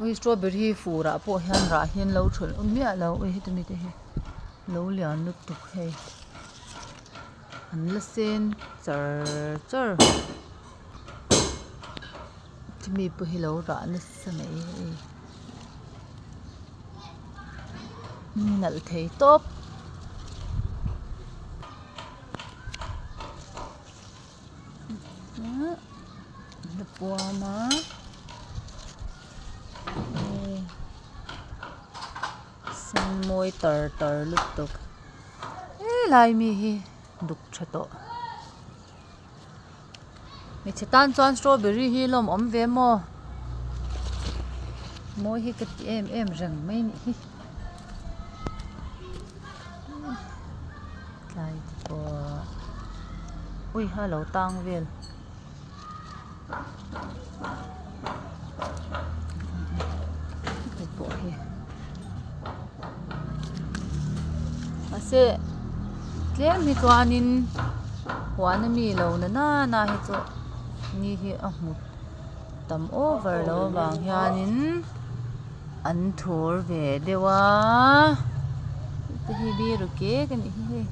ui strawberry fura po hian ra hian lo thul mia lo ui hitami te hi lo lian lut tuk hei an la sen char chimi pu hi lo ra na sanei nal thei top na puama sen moi tar lut tuk lai mi hi duk thato mi chetan chuan strawberry hi lom om ve mo moi hi ka ti em rang mai ni hi lai ko ui hello tang vel po hi ase tlem mi chuanin huan mi lo na hi chu ni hi a hmu tam over lo wang hianin an thur ve dewa te hi bi ru ke kan hi